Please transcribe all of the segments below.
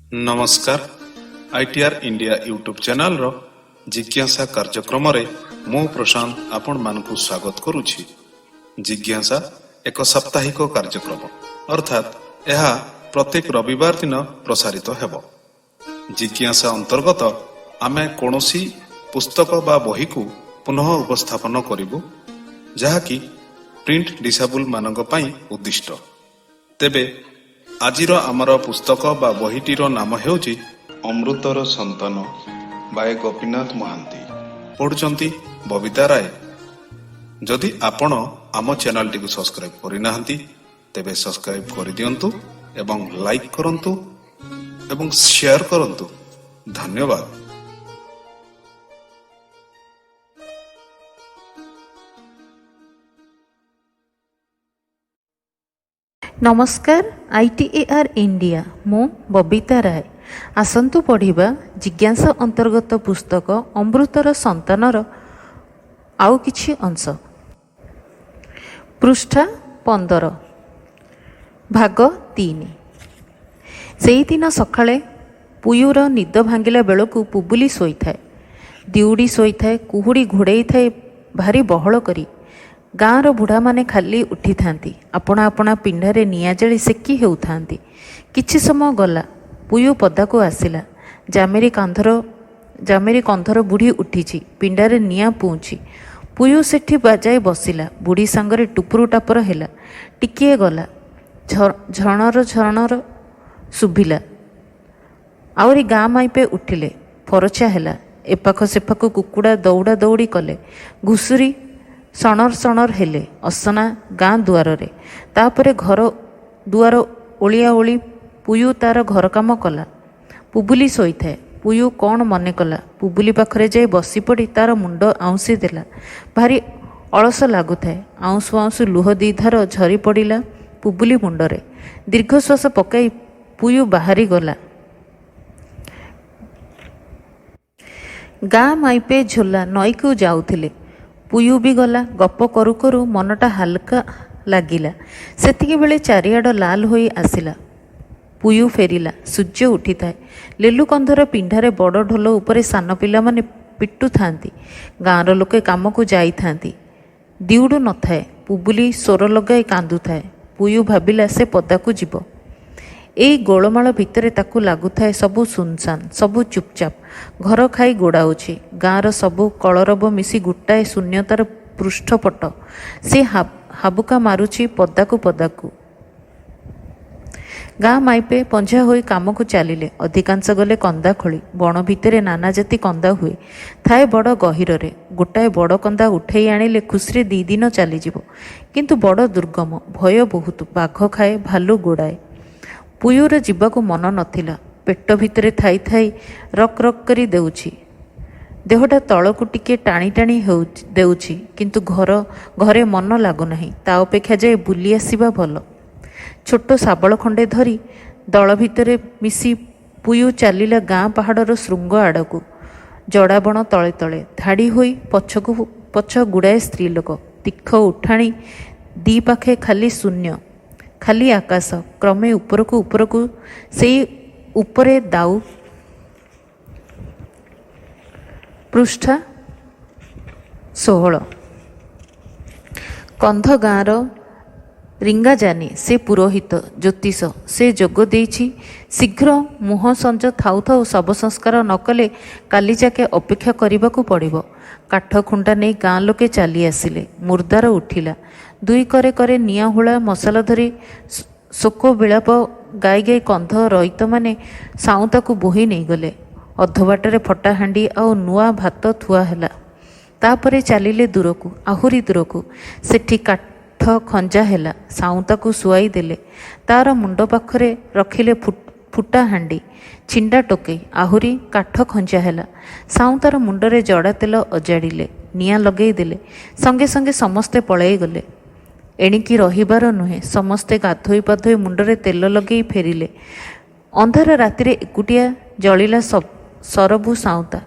नमस्कार ITR India YouTube channel रो जिज्ञासा कार्यक्रम रे मु प्रशांत आपण मानकु स्वागत करूछि। जिज्ञासा एक साप्ताहिक कार्यक्रम अर्थात यह प्रत्येक रविवार दिन प्रसारित हेबो। जिज्ञासा अंतर्गत आमे कोनोसी पुस्तक बा बही को पुनः उपस्थापन करिबु जहाँकि प्रिंट डिसेबल मानक पई उद्दिष्ट। तेबे आजिर आमर पुस्तक बा बहीटीर नाम हेउची अमृतर संतान बाय गोपीनाथ महांती, पढ़ुचंती बबिता राय। जदि आपण आम चैनल टी सब्सक्राइब करि नाहंती तेबे सब्सक्राइब करि दियंतु एवं लाइक करंतु एवं शेयर करंतु। धन्यवाद। नमस्कार आईटीआर इंडिया मु बबिता राय। आसंतु पढ़िबा जिज्ञासा अंतर्गत पुस्तक अमृतर संतानर आउ किछि अंश। पृष्ठा 15 भाग 3। सेई दिन सकाळे पुयूर निद भांगिला बेलकु पुबुली शोइथाए। दिउडी शोइथाए, कुहुड़ी घोड़ेई थाए भारी बहल करी। गाँवर बुढ़ा माने खाली उठी थांती, अपना अपना पिंडारे निया जली सेकी हेउथांती। किछि समय गला पुयु पदाको आसिला। जामेरी कंधर बुढ़ी उठिछि, पिंडारे निया पुउछि। पुयु सेठी बाजाई बसिला, बुढ़ी सांगरे टुपुरु टापर हेला। टिकिए गला झणर सुभिला। आउरी गाँ माइपे उठिले, फरचा हेला। एपाख सेपाख कुकुड़ा दौड़ा दौड़ी कले, घुसुरी सणर सणर हेले असना गाँ दुआर रे। तापरे घर दुआर ओलिया ओली पुयु तार घर काम कला। पुबुली शोइथाए। पुयु कौन मने कला, पुबुली पाखरे जाई बसी पड़ी तार मुंड आउंसी देला। भारी अलस लागुथाए। आउंसु आउंसु लुह दी धार झरी पड़िला पुबुली मुंडरे। दीर्घश्वास पकाई पुयु बाहरी गला। गाँ माइपे झोला नईकु जाउथिले। पुयु भी गला। गप करू करू मनटा हालका लागिला। सेतिके बेले चारिआड लाल होई आसिला। पुयु फेरिला। सूर्य उठी थाए। लेलु कंधर पिंडारे बड़ ढोल उपरे सान पिला माने पिटु थांती। गाँर लोके काम को जाई थांती। दिउडु न थाए। पुबुली स्वर लगाई कांदु थाए। पुयु भाबिला से पदाकु जीव। एई गोलमाल भितरे ताकु लागुथाए सबु सुनसान, सबु चुपचाप। घर खाई गोड़ाउछि। गाँर सबु कलरब मिसी गुटाए शून्यतार पृष्ठपट। से हाबुका मारुछि पदाकु पदाकु। गाँ माइपे पंझा होई काम को चलिले। अधिकांश गले कंदा खोली। बण भितरे नाना जाति कंदा हुए थाए बड़ गहिर रे। गोटाए बड़ कंदा उठेई आनिले खुसरे 2 दिन चलीजिवो, किंतु बड़ दुर्गम, भय बहुत। बाघ खाए, भालू गोड़ाए। पुयूर जीवाकू मन नथिला। पेट भितरे थाई थाई रक रक करी देउछि। देहटा तलकू टिके टाणी टाणी देउछि, किंतु घरे मन लागुनाही। ता अपेक्षा जाए बुली आसिबा भल। छोट साबल खंडे धरी दल भितरे मिसी पुयु चलिला गाँ पहाड़र शृंग आड़कू। जड़ाबण तले तले धाड़ी होई पछकू पछ गुड़ाए स्त्री लोक। तीख उठाणी दी पाखे खाली शून्य, खाली आकाश। क्रमे उपरकू उपरकू सेई उपरे दाउ। पृष्ठा 16 कंध गाँर रिंगा जानी से पुरोहित ज्योतिष से जोग देइछि। शीघ्र मुह संज थाउ थाउ शव संस्कार न कले काली जाके अपेक्षा करबाकू पड़िबो। काठ खुंटा नहीं गाँ लोके चली आसिले। मुर्दार उठिला। 2 करे करे निया हुला मसाला धरी शोक विलाप गाई गाई कंध रईत माने साउताकू बोही नहीं गले। अधबाटरे फटा हांडी आउ नुआ भात थुआ हैला। तापरे चलिले दूरकू, आहुरी दूरकू। सेठी काठ खंजा हैला। साउताकू सुआई देले। तार मुंड पाखरे रखिले फुटा हांडी, छिंडा टोकई। आहुरी काठ खंजा हैला। साउतार मुंडरे जड़ा तेल अजाड़िले, निया लगेई देले। संगे संगे समस्ते पळेई गले। एणिकी रहिबार नुहे। समस्ते गाधोई पाधोई मुंडरे तेल लगेई फेरिले। अंधार रातिरे एकुटिया जलिला सरबू साउता।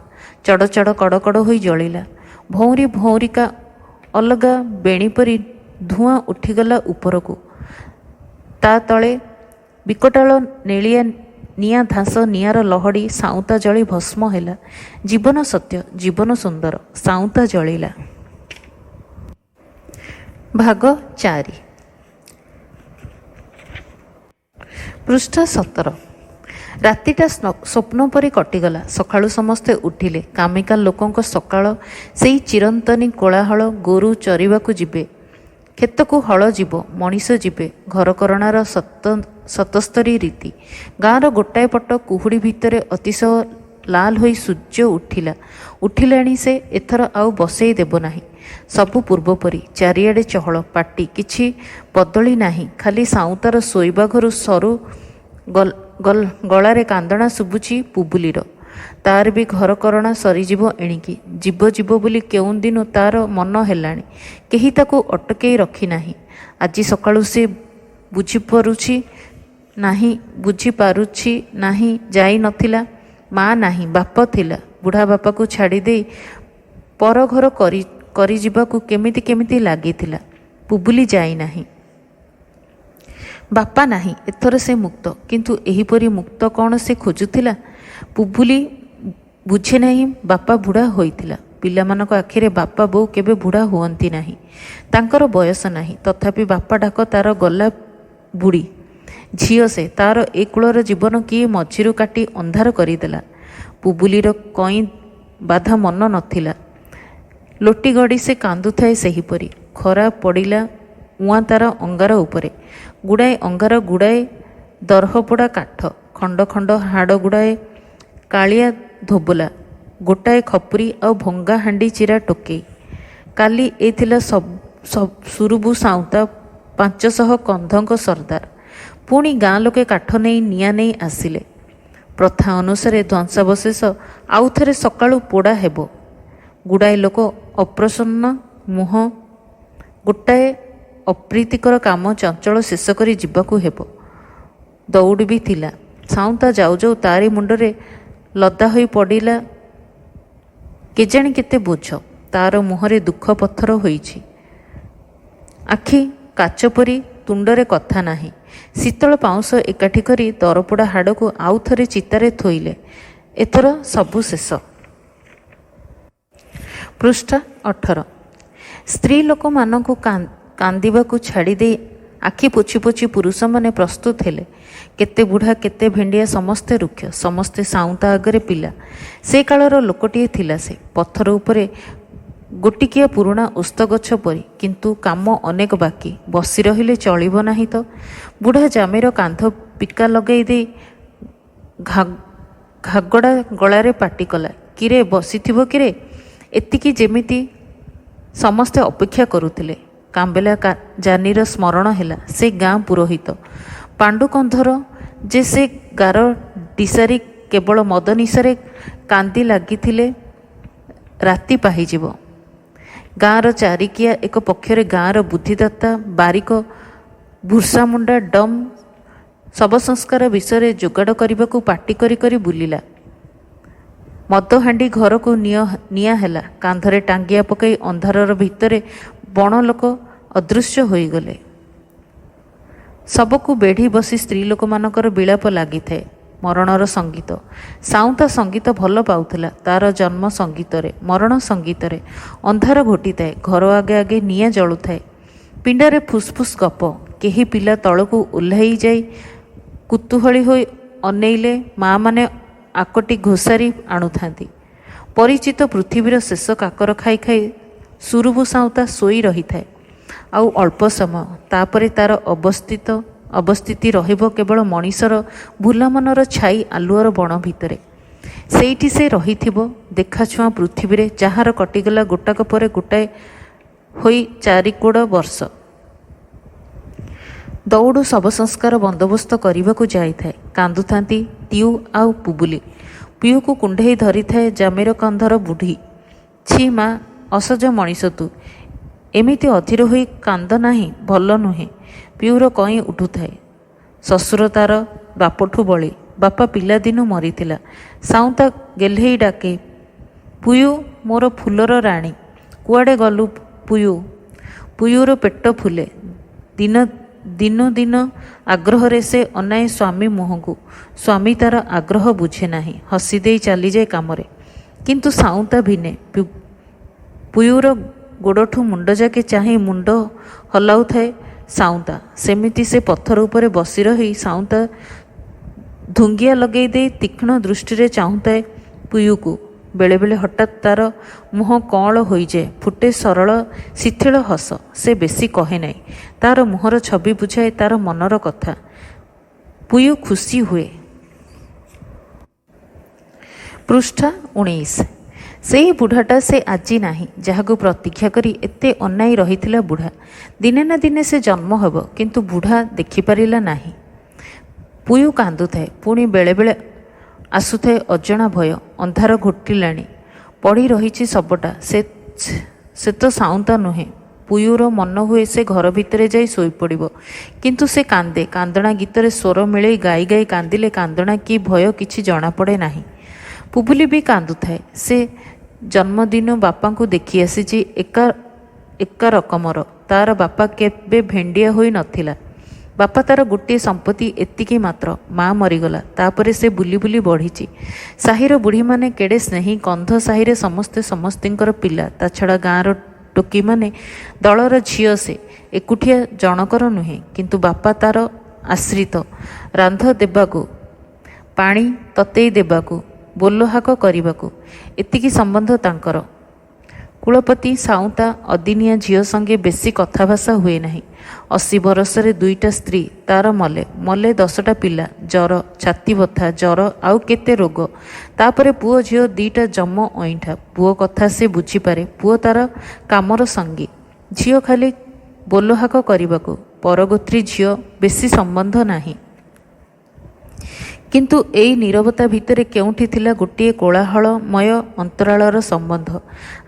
चड़ चड़ कड़ कड़ होई जलिला। भौरी भौरिका अलगा बेणी परी धुआं उठिगला उपरकू। ता तले विकटाल नेलिया ନିଆଁ ଧାସ ନିଆଁର ଲହଡ଼ି ସାଉଁତା ଜଳି ଭସ୍ମ ହେଲା। ଜୀବନ ସତ୍ୟ, ଜୀବନ ସୁନ୍ଦର, ସାଉଁତା ଜଳିଲା। ଭାଗ 4 ପୃଷ୍ଠା 17। ରାତିଟା ସ୍ୱପ୍ନ ପରି କଟିଗଲା। ସକାଳୁ ସମସ୍ତେ ଉଠିଲେ। କାମିକା ଲୋକଙ୍କ ସକାଳ ସେଇ ଚିରନ୍ତନୀ କୋଳାହଳ। ଗୋରୁ ଚରିବାକୁ ଯିବେ, କ୍ଷେତକୁ ହଳ ଯିବ, ମଣିଷ ଯିବେ। ଘରକରଣାର ସତସ୍ତରୀ ରୀତି। ଗାଁର ଗୋଟାଏ ପଟ କୁହୁଡ଼ି ଭିତରେ ଅତିଶୟ ଲାଲ ହୋଇ ସୂର୍ଯ୍ୟ ଉଠିଲାଣି। ସେ ଏଥର ଆଉ ବସେଇ ଦେବ ନାହିଁ। ସବୁ ପୂର୍ବପରି ଚାରିଆଡ଼େ ଚହଳ ପାଟି, କିଛି ବଦଳି ନାହିଁ। ଖାଲି ସାଉଁତାର ଶୋଇବା ଘରୁ ସରୁ ଗଳାରେ କାନ୍ଦଣା ଶୁଭୁଛି ପୁବୁଲିର। ତାର ବି ଘରକରଣା ସରିଯିବ ଏଣିକି। ଯିବ ବୋଲି କେଉଁଦିନୁ ତାର ମନ ହେଲାଣି। କେହି ତାକୁ ଅଟକେଇ ରଖି ନାହିଁ। ଆଜି ସକାଳୁ ସେ ବୁଝିପାରୁଛି ନାହିଁ। ଯାଇ ନଥିଲା। ମା ନାହିଁ, ବାପ ଥିଲା। ବୁଢ଼ା ବାପାକୁ ଛାଡ଼ିଦେଇ ପର ଘର କରିଯିବାକୁ କେମିତି ଲାଗିଥିଲା। ପୁବୁଲି ଯାଇନାହିଁ। ବାପା ନାହିଁ। ଏଥର ସେ ମୁକ୍ତ। କିନ୍ତୁ ଏହିପରି ମୁକ୍ତ କ'ଣ ସେ ଖୋଜୁଥିଲା? ପୁବୁଲି ବୁଝେ ନାହିଁ। ବାପା ବୁଢ଼ା ହୋଇଥିଲା। ପିଲାମାନଙ୍କ ଆଖିରେ ବାପା ବୋଉ କେବେ ବୁଢ଼ା ହୁଅନ୍ତି ନାହିଁ। ତାଙ୍କର ବୟସ ନାହିଁ। ତଥାପି ବାପା ଡାକ ତାର ଗଲା। ବୁଢ଼ୀ ଝିଅ ସେ। ତାର ଏ କୂଳର ଜୀବନ କିଏ ମଝିରୁ କାଟି ଅନ୍ଧାର କରିଦେଲା। ପୁବୁଲିର କଇଁ ବାଧା ମନ ନଥିଲା। ଲୋଟି ଗଡ଼ି ସେ କାନ୍ଦୁଥାଏ ସେହିପରି। ଖରା ପଡ଼ିଲା ଉଆଁ ତାର ଅଙ୍ଗାର ଉପରେ। ଗୁଡ଼ାଏ ଅଙ୍ଗାର, ଗୁଡ଼ାଏ ଦରହପୋଡ଼ା କାଠ, ଖଣ୍ଡ ହାଡ଼, ଗୁଡ଼ାଏ କାଳିଆ ଧୋବଲା, ଗୋଟାଏ ଖପୁରି ଆଉ ଭଙ୍ଗା ହାଣ୍ଡି ଚିରା ଟୋକେଇ। କାଲି ଏ ଥିଲା ସୁରୁବୁ ସାଉଁତା, 500 କନ୍ଧଙ୍କ ସର୍ଦ୍ଦାର। ପୁଣି ଗାଁ ଲୋକେ କାଠ ନେଇ ନିଆଁ ନେଇ ଆସିଲେ। ପ୍ରଥା ଅନୁସାରେ ଧ୍ୱଂସାବଶେଷ ଆଉ ଥରେ ସକାଳୁ ପୋଡ଼ା ହେବ। ଗୁଡ଼ାଏ ଲୋକ ଅପ୍ରସନ୍ନ ମୁହଁ। ଗୋଟାଏ ଅପ୍ରୀତିକର କାମ ଚଞ୍ଚଳ ଶେଷ କରି ଯିବାକୁ ହେବ। ଦଉଡ଼ି ବି ଥିଲା। ସାଉଁତା ଯାଉ ଯାଉ ତାରି ମୁଣ୍ଡରେ ଲଦା ହୋଇ ପଡ଼ିଲା କେଜାଣି କେତେ ବୋଝ। ତାର ମୁହଁରେ ଦୁଃଖ ପଥର ହୋଇଛି। ଆଖି କାଚ ପରି। ତୁଣ୍ଡରେ କଥା ନାହିଁ। ଶୀତଳ ପାଉଁଶ ଏକାଠି କରି ଦରପୋଡ଼ା ହାଡ଼କୁ ଆଉ ଥରେ ଚିତାରେ ଥୋଇଲେ। ଏଥର ସବୁ ଶେଷ। ପୃଷ୍ଠା 18। ସ୍ତ୍ରୀ ଲୋକମାନଙ୍କୁ କାନ୍ଦିବାକୁ ଛାଡ଼ିଦେଇ ଆଖି ପୋଛି ପୋଛି ପୁରୁଷମାନେ ପ୍ରସ୍ତୁତ ହେଲେ। କେତେ ବୁଢ଼ା, କେତେ ଭେଣ୍ଡିଆ, ସମସ୍ତେ ରୁକ୍ଷ, ସମସ୍ତେ ସାଉଁତା ଆଗରେ ପିଲା। ସେ କାଳର ଲୋକଟିଏ ଥିଲା ସେ। ପଥର ଉପରେ ଗୋଟିକିଆ ପୁରୁଣା ଓସ୍ତଗଛ ପରି। କିନ୍ତୁ କାମ ଅନେକ ବାକି। ବସି ରହିଲେ ଚଳିବ ନାହିଁ ତ। ବୁଢ଼ା ଜାମିର କାନ୍ଧ ପିକା ଲଗାଇ ଦେଇ ଘାଗଡ଼ା ଗଳାରେ ପାଟି କଲା, କିରେ ବସିଥିବ କିରେ? ଏତିକି ଯେମିତି ସମସ୍ତେ ଅପେକ୍ଷା କରୁଥିଲେ। କାମ୍ବେଲା ଜାନିର ସ୍ମରଣ ହେଲା। ସେ ଗାଁ ପୁରୋହିତ ପାଣ୍ଡୁକନ୍ଧର ଯେ ସେ ଗାର ଦିଶାରୀ କେବଳ ମଦ ନିଶାରେ କାନ୍ଦି ଲାଗିଥିଲେ ରାତି ପାହିଯିବ। ଗାଁର ଚାରିକିଆ ଏକ ପକ୍ଷରେ ଗାଁର ବୁଦ୍ଧିଦାତା ବାରିକ ଭୁର୍ସାମୁଣ୍ଡା ଡମ୍ ଶବ ସଂସ୍କାର ବିଷୟରେ ଯୋଗାଡ଼ କରିବାକୁ ପାଟି କରି ବୁଲିଲା। ମଦହାଣ୍ଡି ଘରକୁ ନିଆଁ ହେଲା। କାନ୍ଧରେ ଟାଙ୍ଗିଆ ପକାଇ ଅନ୍ଧାରର ଭିତରେ ବଣ ଲୋକ ଅଦୃଶ୍ୟ ହୋଇଗଲେ। ଶବକୁ ବେଢ଼ି ବସି ସ୍ତ୍ରୀ ଲୋକମାନଙ୍କର ବିଳାପ ଲାଗିଥାଏ। ମରଣର ସଙ୍ଗୀତ। ସାଉଁତା ସଙ୍ଗୀତ ଭଲ ପାଉଥିଲା। ତାର ଜନ୍ମ ସଙ୍ଗୀତରେ, ମରଣ ସଙ୍ଗୀତରେ। ଅନ୍ଧାର ଘୋଟିଥାଏ। ଘର ଆଗେ ନିଆଁ ଜଳୁଥାଏ। ପିଣ୍ଡାରେ ଫୁସ୍ଫୁସ୍ ଗପ। କେହି ପିଲା ତଳକୁ ଓହ୍ଲାଇ ଯାଇ କୁତୂହଳୀ ହୋଇ ଅନେଇଲେ। ମା'ମାନେ ଆକଟି ଘୋଷାରି ଆଣୁଥାନ୍ତି। ପରିଚିତ ପୃଥିବୀର ଶେଷ କାକର ଖାଇ ସୁରୁବୁ ସାଉଁତା ଶୋଇ ରହିଥାଏ ଆଉ ଅଳ୍ପ ସମୟ। ତାପରେ ତାର ଅବସ୍ଥିତି ରହିବ କେବଳ ମଣିଷର ଭୁଲାମନର ଛାଇ ଆଲୁଅର ବଣ ଭିତରେ। ସେଇଠି ସେ ରହିଥିବ ଦେଖାଛୁଆଁ ପୃଥିବୀରେ, ଯାହାର କଟିଗଲା ଗୋଟାକ ପରେ ଗୋଟାଏ ହୋଇ 4 ବର୍ଷ। ଦଉଡ଼ୁ ଶବ ସଂସ୍କାର ବନ୍ଦୋବସ୍ତ କରିବାକୁ ଯାଇଥାଏ। କାନ୍ଦୁଥାନ୍ତି ତିଉ ଆଉ ପୁବୁଲି। ପିଉକୁ କୁଣ୍ଢେଇ ଧରିଥାଏ ଜାମିର କନ୍ଧର ବୁଢ଼ୀ। ଛି ମା, ଅସଜ ମଣିଷ ତୁ। ଏମିତି ଅଧୀର ହୋଇ କାନ୍ଦ ନାହିଁ, ଭଲ ନୁହେଁ। ପିଉର କଇଁ ଉଠୁଥାଏ। ଶ୍ୱଶୁର ତାର ବାପଠୁ ବଳି। ବାପା ପିଲାଦିନୁ ମରିଥିଲା। ସାଉଁତା ଗେହ୍ଲେଇ ଡାକେ, ପୁୟୁ ମୋର ଫୁଲର ରାଣୀ, କୁଆଡ଼େ ଗଲୁ ପୁୟୁ? ପୁୟୁର ପେଟ ଫୁଲେ। ଦିନୁ ଦିନ ଆଗ୍ରହରେ ସେ ଅନାଏ ସ୍ୱାମୀ ମୁହଁକୁ। ସ୍ୱାମୀ ତାର ଆଗ୍ରହ ବୁଝେ ନାହିଁ, ହସି ଦେଇ ଚାଲିଯାଏ କାମରେ। କିନ୍ତୁ ସାଉଁତା ଭିନେ। ପୁୟୁର ଗୋଡ଼ଠୁ ମୁଣ୍ଡ ଯାକେ ଚାହିଁ ମୁଣ୍ଡ ହଲାଉଥାଏ ସାଉଁତା। ସେମିତି ସେ ପଥର ଉପରେ ବସି ରହି ସାଉଁତା ଧୁଙ୍ଗିଆ ଲଗେଇ ଦେଇ ତୀକ୍ଷ୍ଣ ଦୃଷ୍ଟିରେ ଚାହୁଁଥାଏ ପୁୟୁକୁ। ବେଳେବେଳେ ହଠାତ୍ ତାର ମୁହଁ କଅଁଳ ହୋଇଯାଏ, ଫୁଟେ ସରଳ ଶିଥିଳ ହସ। ସେ ବେଶୀ କହେ ନାହିଁ, ତାର ମୁହଁର ଛବି ବୁଝାଏ ତାର ମନର କଥା। ପୁୟୁ ଖୁସି ହୁଏ। ପୃଷ୍ଠା 19। ସେହି ବୁଢ଼ାଟା ସେ ଆଜି ନାହିଁ, ଯାହାକୁ ପ୍ରତୀକ୍ଷା କରି ଏତେ ଅନାଇ ରହିଥିଲା ବୁଢ଼ା। ଦିନେ ନା ଦିନେ ସେ ଜନ୍ମ ହେବ, କିନ୍ତୁ ବୁଢ଼ା ଦେଖିପାରିଲା ନାହିଁ। ପୁୟୁ କାନ୍ଦୁଥାଏ। ପୁଣି ବେଳେବେଳେ ଆସୁଥାଏ ଅଜଣା ଭୟ। ଅନ୍ଧାର ଘୋଟିଲାଣି, ପଡ଼ି ରହିଛି ଶବଟା। ସେ ତ ସାଉଁତା ନୁହେଁ। ପୁୟୁର ମନ ହୁଏ ସେ ଘର ଭିତରେ ଯାଇ ଶୋଇପଡ଼ିବ। କିନ୍ତୁ ସେ କାନ୍ଦେ। କାନ୍ଦଣା ଗୀତରେ ସ୍ୱର ମିଳେଇ ଗାଇ ଗାଇ କାନ୍ଦିଲେ କାନ୍ଦଣା କି ଭୟ କିଛି ଜଣାପଡ଼େ ନାହିଁ। ପୁବୁଲି ବି କାନ୍ଦୁଥାଏ। ସେ ଜନ୍ମଦିନୁ ବାପାଙ୍କୁ ଦେଖି ଆସିଛି ଏକା ରକମର। ତାର ବାପା କେବେ ଭେଣ୍ଡିଆ ହୋଇ ନଥିଲା। ବାପା ତାର ଗୋଟିଏ ସମ୍ପତ୍ତି, ଏତିକି ମାତ୍ର। ମା ମରିଗଲା। ତାପରେ ସେ ବୁଲି ବୁଲି ବଢ଼ିଛି। ସାହିର ବୁଢ଼ୀମାନେ କେଡ଼େ ସ୍ନେହୀ। କନ୍ଧ ସାହିରେ ସମସ୍ତେ ସମସ୍ତିଙ୍କର ପିଲା। ତା ଛଡ଼ା ଗାଁର ଟୋକିମାନେ ଦଳର ଝିଅ। ସେ ଏକୁଟିଆ ଜଣକର ନୁହେଁ। କିନ୍ତୁ ବାପା ତାର ଆଶ୍ରିତ। ରାନ୍ଧ ଦେବାକୁ, ପାଣି ତତେଇ ଦେବାକୁ, ବୋଲହାକ କରିବାକୁ, ଏତିକି ସମ୍ବନ୍ଧ ତାଙ୍କର। କୁଳପତି ସାଉଁତା ଅଦିନିଆ ଝିଅ ସଙ୍ଗେ ବେଶୀ କଥାଭାଷା ହୁଏ ନାହିଁ। 80 ବରଷରେ 2ଟା ସ୍ତ୍ରୀ ତାର ମଲେ। 10ଟା ପିଲା। ଜ୍ୱର, ଛାତି ବଥା, ଜ୍ୱର ଆଉ କେତେ ରୋଗ। ତାପରେ ପୁଅ ଝିଅ 2ଟା ଜମ ଅଇଁଠା। ପୁଅ କଥା ସେ ବୁଝିପାରେ। ପୁଅ ତାର କାମର ସଙ୍ଗୀ। ଝିଅ ଖାଲି ବୋଲହାକ କରିବାକୁ। ପରଗୋତ୍ରୀ ଝିଅ, ବେଶୀ ସମ୍ବନ୍ଧ ନାହିଁ। କିନ୍ତୁ ଏଇ ନୀରବତା ଭିତରେ କେଉଁଠି ଥିଲା ଗୋଟିଏ କୋଳାହଳମୟ ଅନ୍ତରାଳର ସମ୍ବନ୍ଧ।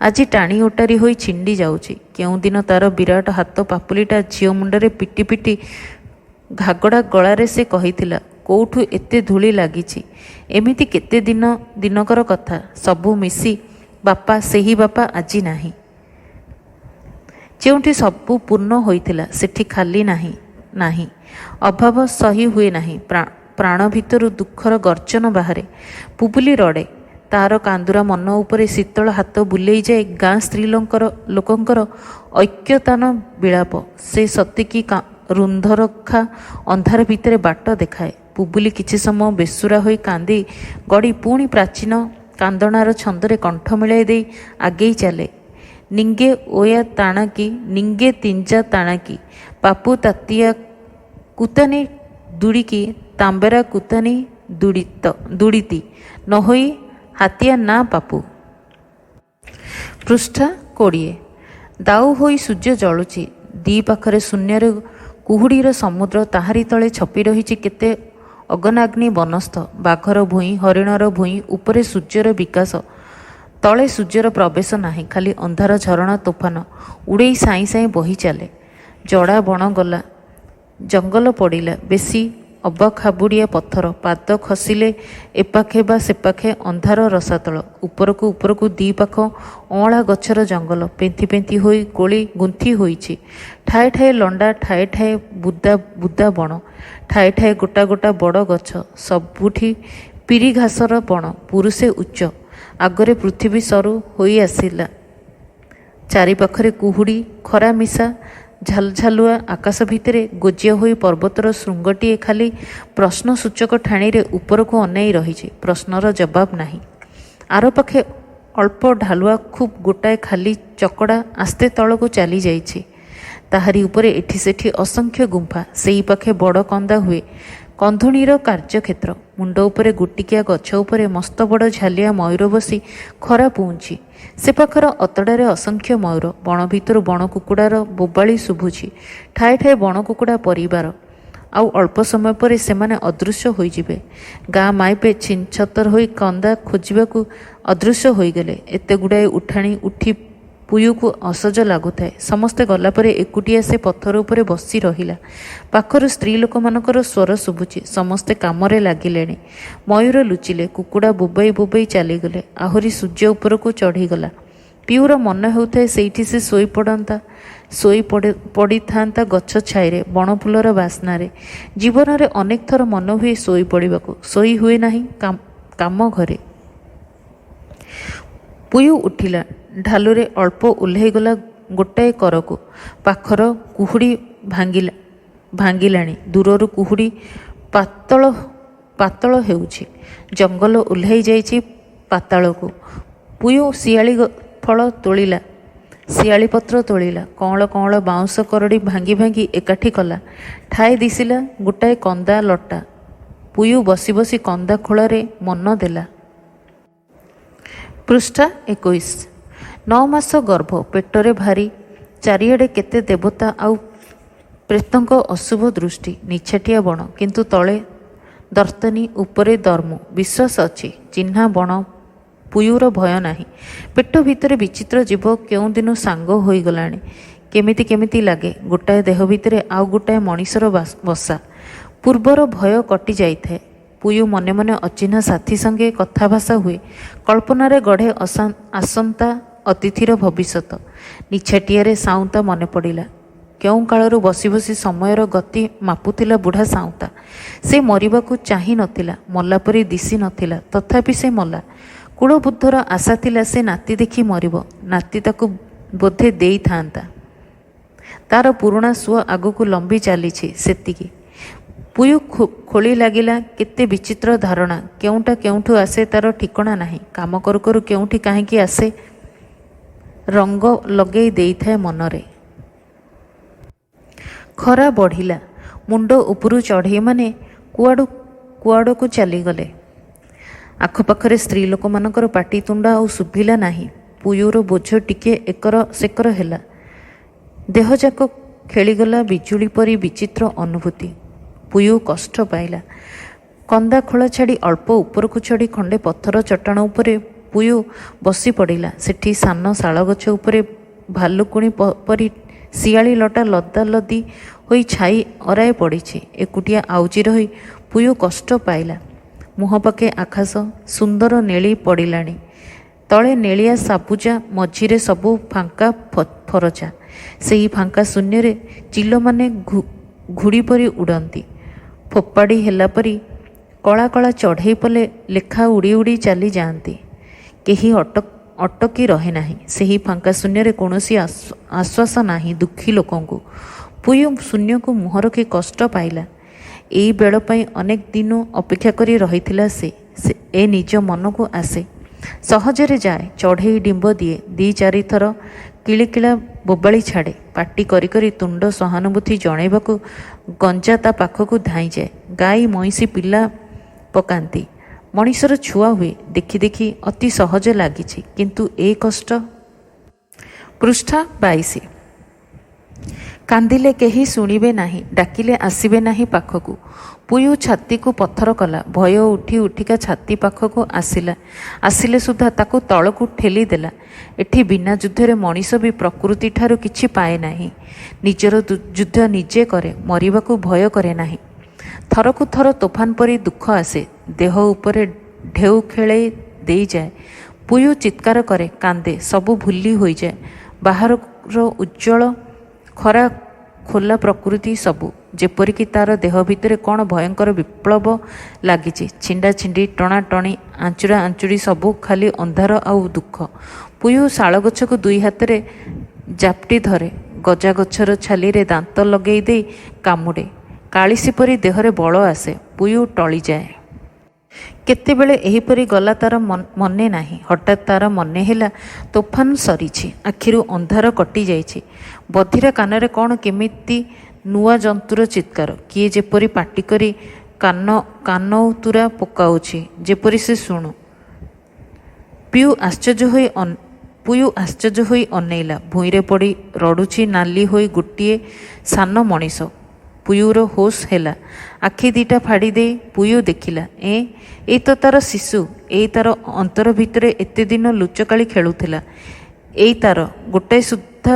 ଆଜି ଟାଣି ଓଟାରି ହୋଇ ଛିଣ୍ଡି ଯାଉଛି। କେଉଁଦିନ ତାର ବିରାଟ ହାତ ପାପୁଲିଟା ଝିଅ ମୁଣ୍ଡରେ ପିଟି ପିଟି ଘାଗଡ଼ା ଗଳାରେ ସେ କହିଥିଲା, କୋଉଠୁ ଏତେ ଧୂଳି ଲାଗିଛି। ଏମିତି କେତେ ଦିନକର କଥା। ସବୁ ମିଶି ବାପା, ସେହି ବାପା ଆଜି ନାହିଁ। ଯେଉଁଠି ସବୁ ପୂର୍ଣ୍ଣ ହୋଇଥିଲା ସେଠି ଖାଲି ନାହିଁ। ଅଭାବ ସହି ହୁଏ ନାହିଁ। ପ୍ରାଣ ଭିତରୁ ଦୁଃଖର ଗର୍ଜନ ବାହାରେ। ପୁବୁଲି ରଡ଼େ। ତାର କାନ୍ଦୁରା ମନ ଉପରେ ଶୀତଳ ହାତ ବୁଲେଇ ଯାଏ ଗାଁ ସ୍ତ୍ରୀ ଲୋକଙ୍କର ଐକ୍ୟତାନ ବିଳାପ। ସେ ସତେକି ରୁନ୍ଧରଖା ଅନ୍ଧାର ଭିତରେ ବାଟ ଦେଖାଏ। ପୁବୁଲି କିଛି ସମୟ ବେସୁରା ହୋଇ କାନ୍ଦି ଗଡ଼ି ପୁଣି ପ୍ରାଚୀନ କାନ୍ଦଣାର ଛନ୍ଦରେ କଣ୍ଠ ମିଳାଇ ଦେଇ ଆଗେଇ ଚାଲେ। ନିଙ୍ଗେ ଓୟା ତାଣାକି, ନିଙ୍ଗେ ତିଞ୍ଜା ତାଣାକି, ପାପୁ ତାତିଆ କୁତାନି ଦୁଡ଼ିକି, ତାମ୍ବେରା କୁତାନି ଦୁଡ଼ିତି, ନହୋଇ ହାତିଆ ନା ପାପୁ। ପୃଷ୍ଠା 20। ଦାଉ ହୋଇ ସୂର୍ଯ୍ୟ ଜଳୁଛି। ଦି ପାଖରେ ଶୂନ୍ୟରେ କୁହୁଡ଼ିର ସମୁଦ୍ର। ତାହାରି ତଳେ ଛପି ରହିଛି କେତେ ଅଗନାଗ୍ନି ବନସ୍ଥ। ବାଘର ଭୂଇଁ, ହରିଣର ଭୂଇଁ। ଉପରେ ସୂର୍ଯ୍ୟର ବିକାଶ, ତଳେ ସୂର୍ଯ୍ୟର ପ୍ରବେଶ ନାହିଁ। ଖାଲି ଅନ୍ଧାର ଝରଣା ତୋଫାନ ଉଡ଼େଇ ସାଇଁ ସାଇଁ ବହି ଚାଲେ। ଜଡ଼ା ବଣ ଗଲା, ଜଙ୍ଗଲ ପଡ଼ିଲା। ବେଶୀ ଅବଖାବୁଡ଼ିଆ ପଥର। ପାଦ ଖସିଲେ ଏପାଖେ ବା ସେପାଖେ ଅନ୍ଧାର ରସାତଳ। ଉପରକୁ ଦି ପାଖ ଅଁଳା ଗଛର ଜଙ୍ଗଲ। ପେନ୍ଥି ପେନ୍ଥି ହୋଇ କୋଳି ଗୁନ୍ଥି ହୋଇଛି। ଠାଏ ଠାଏ ଲଣ୍ଡା, ଠାଏ ଠାଏ ବୁଦା ବଣ, ଠାଏ ଠାଏ ଗୋଟା ଗୋଟା ବଡ଼ ଗଛ। ସବୁଠି ପିରି ଘାସର ବଣ। ପୁରୁଷେ ଉଚ୍ଚ। ଆଗରେ ପୃଥିବୀ ସରୁ ହୋଇ ଆସିଲା। ଚାରିପାଖରେ କୁହୁଡ଼ି, ଖରା ମିଶା ଝାଲଝାଲୁଆ ଆକାଶ ଭିତରେ ଗୋଜିଆ ହୋଇ ପର୍ବତର ଶୃଙ୍ଗଟିଏ ଖାଲି ପ୍ରଶ୍ନସୂଚକ ଠାଣିରେ ଉପରକୁ ଅନେଇ ରହିଛି। ପ୍ରଶ୍ନର ଜବାବ ନାହିଁ। ଆର ପାଖେ ଅଳ୍ପ ଢାଲୁଆ ଖୁବ୍ ଗୋଟାଏ ଖାଲି ଚକଡ଼ା ଆସ୍ତେ ତଳକୁ ଚାଲି ଯାଇଛି। ତାହାରି ଉପରେ ଏଠି ସେଠି ଅସଂଖ୍ୟ ଗୁମ୍ଫା। ସେଇ ପାଖେ ବଡ଼ କନ୍ଦା ହୁଏ। କନ୍ଧୁଣୀର କାର୍ଯ୍ୟକ୍ଷେତ୍ର। ମୁଣ୍ଡ ଉପରେ ଗୋଟିକିଆ ଗଛ ଉପରେ ମସ୍ତ ବଡ଼ ଝାଲିଆ ମୟୂର ବସି ଖରା ପୁଉଛି। ସେ ପାଖର ଅତଡ଼ାରେ ଅସଂଖ୍ୟ ମୟୂର। ବଣ ଭିତରୁ ବଣ କୁକୁଡ଼ାର ବୋବାଳି ଶୁଭୁଛି। ଠାଏ ଠାଏ ବଣ କୁକୁଡ଼ା ପରିବାର। ଆଉ ଅଳ୍ପ ସମୟ ପରେ ସେମାନେ ଅଦୃଶ୍ୟ ହୋଇଯିବେ। ଗାଁ ମାଇପେ ଛିନଛତର ହୋଇ କନ୍ଦା ଖୋଜିବାକୁ ଅଦୃଶ୍ୟ ହୋଇଗଲେ। ଏତେ ଗୁଡ଼ାଏ ଉଠାଣି ଉଠି ପୁୟୁକୁ ଅସଜ ଲାଗୁଥାଏ। ସମସ୍ତେ ଗଲାପରେ ଏକୁଟିଆ ସେ ପଥର ଉପରେ ବସି ରହିଲା। ପାଖରୁ ସ୍ତ୍ରୀ ଲୋକମାନଙ୍କର ସ୍ୱର ଶୁଭୁଛି। ସମସ୍ତେ କାମରେ ଲାଗିଲେଣି। ମୟୂର ଲୁଚିଲେ। କୁକୁଡ଼ା ବୋବେଇ ବୋବେଇ ଚାଲିଗଲେ। ଆହୁରି ସୂର୍ଯ୍ୟ ଉପରକୁ ଚଢ଼ିଗଲା। ପିଉର ମନ ହେଉଥାଏ ସେଇଠି ସେ ପଡ଼ିଥାନ୍ତା ଗଛ ଛାଇରେ, ବଣଫୁଲର ବାସ୍ନାରେ। ଜୀବନରେ ଅନେକ ଥର ମନ ହୁଏ ଶୋଇ ପଡ଼ିବାକୁ, ଶୋଇ ହୁଏ ନାହିଁ କାମ ଘରେ। ପୁୟୁ ଉଠିଲା। ଢାଲୁରେ ଅଳ୍ପ ଓହ୍ଲାଇଗଲା ଗୋଟାଏ କରକୁ। ପାଖର କୁହୁଡ଼ି ଭାଙ୍ଗିଲାଣି। ଦୂରରୁ କୁହୁଡ଼ି ପାତଳ ହେଉଛି। ଜଙ୍ଗଲ ଓହ୍ଲାଇ ଯାଇଛି ପାତାଳକୁ। ପୁୟୁ ଶିଆଳି ପତ୍ର ତୋଳିଲା। କଅଁଳ କଅଁଳ ବାଉଁଶ କରଡ଼ି ଭାଙ୍ଗି ଭାଙ୍ଗି ଏକାଠି କଲା। ଠାଏ ଦିଶିଲା ଗୋଟାଏ କନ୍ଦା ଲଟା। ପୁୟୁ ବସି ବସି କନ୍ଦା ଖୋଳରେ ମନ ଦେଲା। ପୃଷ୍ଠା 21। 9 ମାସ ଗର୍ଭ, ପେଟରେ ଭାରି, ଚାରିଆଡ଼େ କେତେ ଦେବତା ଆଉ ପ୍ରେତଙ୍କ ଅଶୁଭ ଦୃଷ୍ଟି। ନିଛାଟିଆ ବଣ, କିନ୍ତୁ ତଳେ ଦର୍ତ୍ତନୀ, ଉପରେ ଦର୍ମୁ। ବିଶ୍ୱାସ ଅଛି, ଚିହ୍ନା ବଣ। ପୁୟୁର ଭୟ ନାହିଁ। ପେଟ ଭିତରେ ବିଚିତ୍ର ଜୀବ କେଉଁଦିନୁ ସାଙ୍ଗ ହୋଇଗଲାଣି। କେମିତି ଲାଗେ ଗୋଟାଏ ଦେହ ଭିତରେ ଆଉ ଗୋଟାଏ ମଣିଷର ବସା। ପୂର୍ବର ଭୟ କଟି ଯାଇଥାଏ। ପୁୟୁ ମନେ ମନେ ଅଚିହ୍ନା ସାଥୀ ସଙ୍ଗେ କଥାଭାଷା ହୁଏ। କଳ୍ପନାରେ ଗଢ଼େ ଆସନ୍ତା ଅତିଥିର ଭବିଷ୍ୟତ। ନିଛାଟିଆରେ ସାଉଁତା ମନେ ପଡ଼ିଲା। କେଉଁ କାଳରୁ ବସି ବସି ସମୟର ଗତି ମାପୁଥିଲା ବୁଢ଼ା ସାଉଁତା। ସେ ମରିବାକୁ ଚାହିଁ ନଥିଲା, ମଲା ପରି ଦିଶି ନଥିଲା, ତଥାପି ସେ ମଲା। କୁଳବୁଦ୍ଧର ଆଶା ଥିଲା ସେ ନାତି ଦେଖି ମରିବ। ନାତି ତାକୁ ବୋଧେ ଦେଇଥାନ୍ତା। ତାର ପୁରୁଣା ସୁଅ ଆଗକୁ ଲମ୍ବି ଚାଲିଛି, ସେତିକି। ପୁୟୁ ଖୋଳି ଲାଗିଲା କେତେ ବିଚିତ୍ର ଧାରଣା। କେଉଁଟା କେଉଁଠୁ ଆସେ ତାର ଠିକଣା ନାହିଁ। କାମ କରୁ କରୁ କେଉଁଠି କାହିଁକି ଆସେ, ରଙ୍ଗ ଲଗେଇ ଦେଇଥାଏ ମନରେ। ଖରା ବଢ଼ିଲା। ମୁଣ୍ଡ ଉପରୁ ଚଢ଼େଇମାନେ କୁଆଡ଼କୁ ଚାଲିଗଲେ। ଆଖପାଖରେ ସ୍ତ୍ରୀ ଲୋକମାନଙ୍କର ପାଟିତୁଣ୍ଡ ଆଉ ଶୁଭିଲା ନାହିଁ। ପୁୟୁର ବୋଝ ଟିକେ ଏକର ସେକର ହେଲା। ଦେହଯାକ ଖେଳିଗଲା ବିଜୁଳି ପରି ବିଚିତ୍ର ଅନୁଭୂତି। ପୁୟୁ କଷ୍ଟ ପାଇଲା। କନ୍ଦା ଖୋଳ ଛାଡ଼ି ଅଳ୍ପ ଉପରକୁ ଚଢ଼ି ଖଣ୍ଡେ ପଥର ଚଟାଣ ଉପରେ ପୁୟୁ ବସି ପଡ଼ିଲା। ସେଠି ସାନ ଶାଳଗଛ ଉପରେ ଭାଲୁକୁଣି ପରି ଶିଆଳି ଲଟା ଲଦାଲଦି ହୋଇ ଛାଇ ଅରାଏ ପଡ଼ିଛି। ଏକୁଟିଆ ଆଉଜି ରହି ପୁୟୁ କଷ୍ଟ ପାଇଲା। ମୁହଁ ପାଖେ ଆକାଶ ସୁନ୍ଦର ନେଳି ପଡ଼ିଲାଣି। ତଳେ ନେଳିଆ ସବୁଜା, ମଝିରେ ସବୁ ଫାଙ୍କା ଫରଚା। ସେହି ଫାଙ୍କା ଶୂନ୍ୟରେ ଚିଲମାନେ ଘୁଡ଼ି ପରି ଉଡ଼ନ୍ତି। ଫୋପାଡ଼ି ହେଲା ପରି କଳା କଳା ଚଢ଼େଇ ପଲେ ଲେଖା ଉଡ଼ି ଉଡ଼ି ଚାଲି ଯାଆନ୍ତି। କେହି ଅଟକି ରହେ ନାହିଁ। ସେହି ଫାଙ୍କା ଶୂନ୍ୟରେ କୌଣସି ଆଶ୍ୱାସ ନାହିଁ ଦୁଃଖୀ ଲୋକଙ୍କୁ। ପୁୟୁ ଶୂନ୍ୟକୁ ମୁହଁ ରଖି କଷ୍ଟ ପାଇଲା। ଏଇ ବେଳ ପାଇଁ ଅନେକ ଦିନ ଅପେକ୍ଷା କରି ରହିଥିଲା ସେ। ଏ ନିଜ ମନକୁ ଆସେ, ସହଜରେ ଯାଏ, ଚଢ଼େଇ ଡିମ୍ବ ଦିଏ, 2-4 ଥର କିଳିକିଳା ବୋବାଳି ଛାଡ଼େ। ପାଟି କରି କରି ତୁଣ୍ଡ ସହାନୁଭୂତି ଜଣାଇବାକୁ ଗଞ୍ଜା ତା ପାଖକୁ ଧାଇଁଯାଏ। ଗାଈ ମଇଁଷି ପିଲା ପକାନ୍ତି। ମଣିଷର ଛୁଆ ହୁଏ। ଦେଖି ଦେଖି ଅତି ସହଜ ଲାଗିଛି, କିନ୍ତୁ ଏ କଷ୍ଟ। ପୃଷ୍ଠା 22। କାନ୍ଦିଲେ କେହି ଶୁଣିବେ ନାହିଁ, ଡାକିଲେ ଆସିବେ ନାହିଁ ପାଖକୁ। ପୁୟୁ ଛାତିକୁ ପଥର କଲା। ଭୟ ଉଠି ଉଠିକା ଛାତି ପାଖକୁ ଆସିଲେ ସୁଦ୍ଧା ତାକୁ ତଳକୁ ଠେଲି ଦେଲା। ଏଠି ବିନା ଯୁଦ୍ଧରେ ମଣିଷ ବି ପ୍ରକୃତି ଠାରୁ କିଛି ପାଏ ନାହିଁ। ନିଜର ଯୁଦ୍ଧ ନିଜେ କରେ, ମରିବାକୁ ଭୟ କରେ ନାହିଁ। ଥରକୁ ଥର ତୋଫାନ ପରି ଦୁଃଖ ଆସେ, ଦେହ ଉପରେ ଢେଉ ଖେଳେଇ ଦେଇଯାଏ। ପୁୟୁ ଚିତ୍କାର କରେ, କାନ୍ଦେ, ସବୁ ଭୁଲି ହୋଇଯାଏ। ବାହାରର ଉଜ୍ଜଳ ଖରା, ଖୋଲା ପ୍ରକୃତି ସବୁ। ଯେପରିକି ତାର ଦେହ ଭିତରେ କ'ଣ ଭୟଙ୍କର ବିପ୍ଳବ ଲାଗିଛି। ଛିଣ୍ଡା ଛିଣ୍ଡି, ଟଣା ଟଣି, ଆଞ୍ଚୁରା ଆଞ୍ଚୁଡ଼ି, ସବୁ ଖାଲି ଅନ୍ଧାର ଆଉ ଦୁଃଖ। ପୁୟୁ ଶାଳଗଛକୁ 2 ହାତରେ ଜାପଟି ଧରେ। ଗଜା ଗଛର ଛାଲିରେ ଦାନ୍ତ ଲଗେଇ ଦେଇ କାମୁଡ଼େ। କାଳିସୀ ପରି ଦେହରେ ବଳ ଆସେ। ପୁୟୁ ଟଳିଯାଏ। କେତେବେଳେ ଏହିପରି ଗଲା ତାର ମନେ ନାହିଁ। ହଠାତ୍ ତାର ମନେ ହେଲା ତୋଫାନ ସରିଛି, ଆଖିରୁ ଅନ୍ଧାର କଟି ଯାଇଛି। ବଧିରା କାନରେ କ'ଣ କେମିତି ନୂଆ ଜନ୍ତୁର ଚିତ୍କାର। କିଏ ଯେପରି ପାଟି କରି କାନଉତୁରା ପକାଉଛି, ଯେପରି ସେ ଶୁଣୁ। ପୁୟୁ ଆଶ୍ଚର୍ଯ୍ୟ ହୋଇ ଅନେଇଲା। ଭୂଇଁରେ ପଡ଼ି ରଡ଼ୁଛି ନାଲି ହୋଇ ଗୋଟିଏ ସାନ ମଣିଷ। ପୁୟୁର ହୋସ୍ ହେଲା। ଆଖି 2ଟା ଫାଡ଼ି ଦେଇ ପୁୟୁ ଦେଖିଲା, ଏଇ ତ ତାର ଶିଶୁ। ଏଇ ତାର ଅନ୍ତର ଭିତରେ ଏତେ ଦିନ ଲୁଚକାଳି ଖେଳୁଥିଲା। ଏଇ ତାର ଗୋଟାଏ ସୁଦ୍ଧା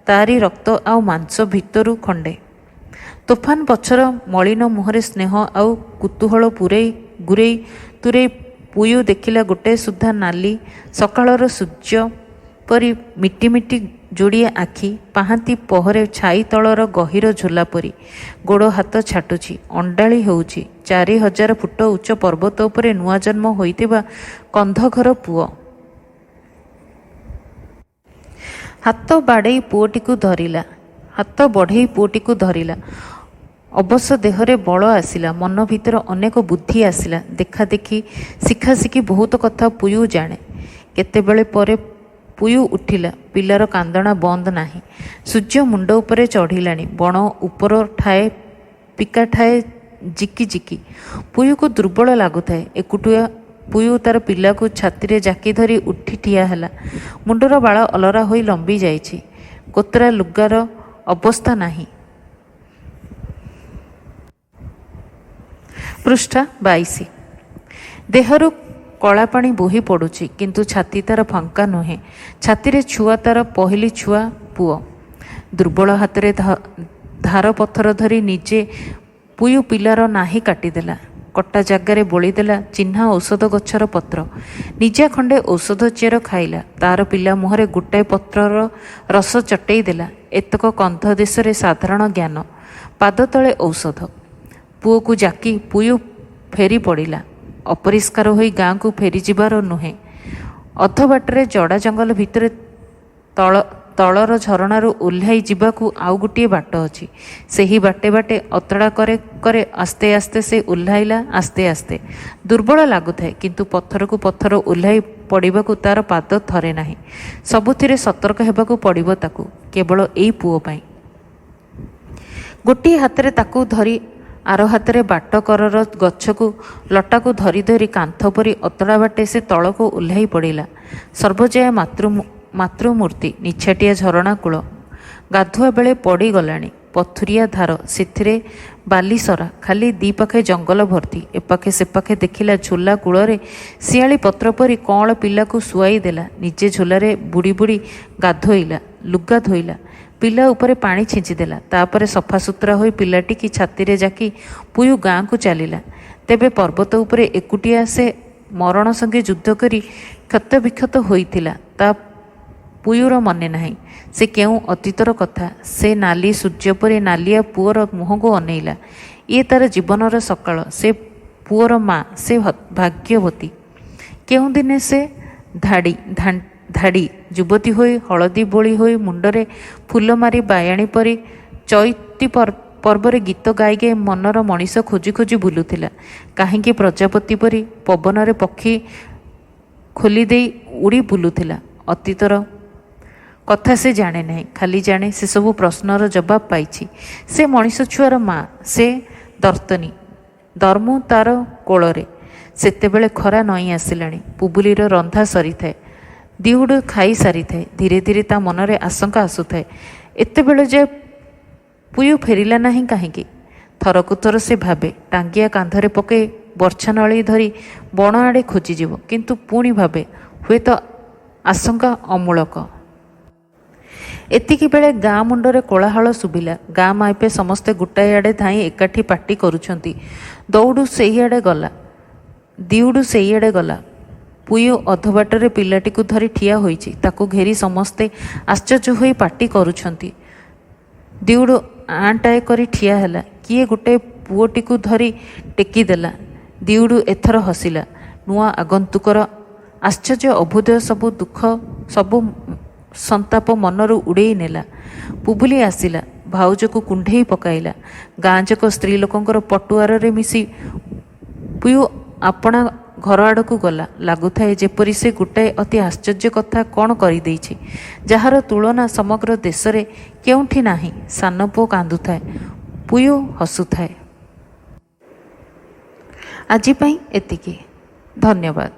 ତାରି ରକ୍ତ ଆଉ ମାଂସ ଭିତରୁ ଖଣ୍ଡେ। ତୋଫାନ ପଛର ମଳିନ ମୁହଁରେ ସ୍ନେହ ଆଉ କୁତୂହଳ ଗୁରେଇ ତୁରେଇ ପୁୟୁ ଦେଖିଲା ଗୋଟାଏ ସୁଦ୍ଧା ନାଲି ସକାଳର ସୂର୍ଯ୍ୟ ପରି ମିଟି ମିଟି ଯୋଡ଼ିଏ ଆଖି, ପାହାନ୍ତି ପହରେ ଛାଇ ତଳର ଗହୀର ଝୋଲା ପରି ଗୋଡ଼ ହାତ ଛାଟୁଛି, ଅଣ୍ଡାଳି ହେଉଛି। 4000 ଫୁଟ ଉଚ୍ଚ ପର୍ବତ ଉପରେ ନୂଆ ଜନ୍ମ ହୋଇଥିବା କନ୍ଧଘର ପୁଅ। ହାତ ବଢ଼େଇ ପୁଅଟିକୁ ଧରିଲା। ଅବଶ ଦେହରେ ବଳ ଆସିଲା, ମନ ଭିତରେ ଅନେକ ବୁଦ୍ଧି ଆସିଲା। ଦେଖାଦେଖି ଶିଖାଶିଖି ବହୁତ କଥା ପୁୟୁ ଜାଣେ। କେତେବେଳେ ପରେ ପୁୟୁ ଉଠିଲା। ପିଲାର କାନ୍ଦଣା ବନ୍ଦ ନାହିଁ। ସୂର୍ଯ୍ୟ ମୁଣ୍ଡ ଉପରେ ଚଢ଼ିଲାଣି। ବଣ ଉପର ଠାଏ ପିକାଠାଏ ଜିକି ଜିକି। ପୁୟୁକୁ ଦୁର୍ବଳ ଲାଗୁଥାଏ। ଏକୁଟିଆ ପୁୟୁ ତାର ପିଲାକୁ ଛାତିରେ ଜାକି ଧରି ଉଠି ଠିଆ ହେଲା। ମୁଣ୍ଡର ବାଳ ଅଲରା ହୋଇ ଲମ୍ବି ଯାଇଛି। କୋତରା ଲୁଗାର ଅବସ୍ଥା ନାହିଁ। ପୃଷ୍ଠା 22। ଦେହରୁ କଳାପାଣି ବୋହି ପଡ଼ୁଛି, କିନ୍ତୁ ଛାତି ତାର ଫାଙ୍କା ନୁହେଁ। ଛାତିରେ ଛୁଆ, ତାର ପହିଲି ଛୁଆ ପୁଅ। ଦୁର୍ବଳ ହାତରେ ଧାର ପଥର ଧରି ନିଜେ ପୁୟୁ ପିଲାର ନାହି କାଟିଦେଲା। କଟା ଜାଗାରେ ବୋଳିଦେଲା ଚିହ୍ନା ଔଷଧ ଗଛର ପତ୍ର। ନିଜେ ଖଣ୍ଡେ ଔଷଧ ଚେର ଖାଇଲା। ତାର ପିଲା ମୁହଁରେ ଗୋଟାଏ ପତ୍ରର ରସ ଚଟେଇ ଦେଲା। ଏତକ କନ୍ଧ ଦେଶରେ ସାଧାରଣ ଜ୍ଞାନ। ପାଦ ତଳେ ଔଷଧ। ପୁଅକୁ ଜାକି ପୁୟୁ ଫେରି ପଡ଼ିଲା। ଅପରିଷ୍କାର ହୋଇ ଗାଁକୁ ଫେରିଯିବାର ନୁହେଁ। ଅଧ ବାଟରେ ଜଡ଼ା ଜଙ୍ଗଲ ଭିତରେ ତଳର ଝରଣାରୁ ଓହ୍ଲାଇ ଯିବାକୁ ଆଉ ଗୋଟିଏ ବାଟ ଅଛି। ସେହି ବାଟେ ବାଟେ ଅତଡ଼ା କରେ କରେ ଆସ୍ତେ ଆସ୍ତେ ସେ ଓହ୍ଲାଇଲା। ଆସ୍ତେ ଆସ୍ତେ ଦୁର୍ବଳ ଲାଗୁଥାଏ, କିନ୍ତୁ ପଥରକୁ ପଥର ଓହ୍ଲାଇ ପଡ଼ିବାକୁ ତାର ପାଦ ଥରେ ନାହିଁ। ସବୁଥିରେ ସତର୍କ ହେବାକୁ ପଡ଼ିବ ତାକୁ, କେବଳ ଏଇ ପୁଅ ପାଇଁ। ଗୋଟିଏ ହାତରେ ତାକୁ ଧରି ଆର ହାତରେ ବାଟ କରର ଗଛକୁ ଲଟାକୁ ଧରି ଧରି କାନ୍ଥ ପରି ଅତଡ଼ା ବାଟେ ସେ ତଳକୁ ଓହ୍ଲାଇ ପଡ଼ିଲା। ସର୍ବଜୟା ମାତୃମୂର୍ତ୍ତି। ନିଛାଟିଆ ଝରଣା କୂଳ। ଗାଧୁଆ ବେଳେ ପଡ଼ିଗଲାଣି। ପଥୁରିଆ ଧାର, ସେଥିରେ ବାଲିସରା। ଖାଲି ଦିପାଖେ ଜଙ୍ଗଲ ଭର୍ତ୍ତି। ଏପାଖେ ସେପାଖେ ଦେଖିଲା ଝୋଲା କୂଳରେ ଶିଆଳି ପତ୍ର ପରି କଅଁଳ ପିଲାକୁ ଶୁଆଇ ଦେଲା। ନିଜେ ଝୋଲାରେ ବୁଡ଼ି ବୁଡ଼ି ଗାଧୋଇଲା, ଲୁଗା ଧୋଇଲା, ପିଲା ଉପରେ ପାଣି ଛିଞ୍ଚିଦେଲା। ତାପରେ ସଫାସୁତୁରା ହୋଇ ପିଲାଟିକି ଛାତିରେ ଜାକି ପୁୟୁ ଗାଁକୁ ଚାଲିଲା। ତେବେ ପର୍ବତ ଉପରେ ଏକୁଟିଆ ସେ ମରଣ ସଙ୍ଗେ ଯୁଦ୍ଧ କରି କ୍ଷତବିକ୍ଷତ ହୋଇଥିଲା, ତା ପୁୟୁର ମନେ ନାହିଁ। ସେ କେଉଁ ଅତୀତର କଥା। ସେ ନାଲି ସୂର୍ଯ୍ୟ ପରି ନାଲିଆ ପୁଅର ମୁହଁକୁ ଅନେଇଲା। ଇଏ ତାର ଜୀବନର ସକାଳ। ସେ ପୁଅର ମା। ସେ ଭାଗ୍ୟବତୀ। କେଉଁଦିନେ ସେ ଧାଡ଼ି ଯୁବତୀ ହୋଇ, ହଳଦୀ ବୋଳି ହୋଇ, ମୁଣ୍ଡରେ ଫୁଲ ମାରି ବାୟାଣୀ ପରି ଚଇତି ପର୍ବରେ ଗୀତ ଗାଇ ଗାଇ ମନର ମଣିଷ ଖୋଜି ଖୋଜି ବୁଲୁଥିଲା। କାହିଁକି ପ୍ରଜାପତି ପରି ପବନରେ ପକ୍ଷୀ ଖୋଲି ଦେଇ ଉଡ଼ି ବୁଲୁଥିଲା। ଅତୀତର କଥା ସେ ଜାଣେ ନାହିଁ, ଖାଲି ଜାଣେ ସେସବୁ ପ୍ରଶ୍ନର ଜବାବ ପାଇଛି। ସେ ମଣିଷ ଛୁଆର ମା। ସେ ଦର୍ତ୍ତନୀ। ଦର୍ମୁ ତାର କୋଳରେ। ସେତେବେଳେ ଖରା ନଇଁ ଆସିଲାଣି। ପୁବୁଲିର ରନ୍ଧା ସରିଥାଏ। ଦିହୁଡ଼ ଖାଇ ସାରିଥାଏ। ଧୀରେ ଧୀରେ ତା ମନରେ ଆଶଙ୍କା ଆସୁଥାଏ, ଏତେବେଳେ ଯେ ପୁୟୁ ଫେରିଲା ନାହିଁ କାହିଁକି? ଥରକୁ ଥର ସେ ଭାବେ। ଟାଙ୍ଗିଆ କାନ୍ଧରେ ପକାଇ ବର୍ଚ୍ଛା ନଳୀ ଧରି ବଣ ଆଡ଼େ ଖୋଜିଯିବ। କିନ୍ତୁ ପୁଣି ଭାବେ, ହୁଏତ ଆଶଙ୍କା ଅମୂଳକ। ଏତିକିବେଳେ ଗାଁ ମୁଣ୍ଡରେ କୋଳାହଳ ଶୁଭିଲା। ଗାଁ ମାଇପେ ସମସ୍ତେ ଗୋଟାଏ ଆଡ଼େ ଧାଇଁ ଏକାଠି ପାଟି କରୁଛନ୍ତି। ଦିହୁଡ଼ ସେଇଆଡ଼େ ଗଲା। ପୁୟୁ ଅଧବାଟରେ ପିଲାଟିକୁ ଧରି ଠିଆ ହୋଇଛି। ତାକୁ ଘେରି ସମସ୍ତେ ଆଶ୍ଚର୍ଯ୍ୟ ହୋଇ ପାଟି କରୁଛନ୍ତି। ଦିହୁଡ଼ ଆଁଟାଏ କରି ଠିଆ ହେଲା। କିଏ ଗୋଟାଏ ପୁଅଟିକୁ ଧରି ଟେକିଦେଲା। ଦିହୁଡ଼ ଏଥର ହସିଲା। ନୂଆ ଆଗନ୍ତୁକର ଆଶ୍ଚର୍ଯ୍ୟ ଅଭ୍ୟୁଦୟ ସବୁ ଦୁଃଖ, ସବୁ ସନ୍ତାପ ମନରୁ ଉଡ଼େଇ ନେଲା। ପୁବୁଲି ଆସିଲା। ଭାଉଜକୁ କୁଣ୍ଢେଇ ପକାଇଲା। ଗାଁଯାକ ସ୍ତ୍ରୀ ଲୋକଙ୍କର ପଟୁଆରରେ ମିଶି ପୁୟୁ ଆପଣା ଘର ଆଡ଼କୁ ଗଲା। ଲାଗୁଥାଏ ଯେପରି ସେ ଗୋଟାଏ ଅତି ଆଶ୍ଚର୍ଯ୍ୟ କଥା କ'ଣ କରିଦେଇଛି, ଯାହାର ତୁଳନା ସମଗ୍ର ଦେଶରେ କେଉଁଠି ନାହିଁ। ସାନ ପୁଅ କାନ୍ଦୁଥାଏ, ପୁୟୁ ହସୁଥାଏ। ଆଜି ପାଇଁ ଏତିକି। ଧନ୍ୟବାଦ।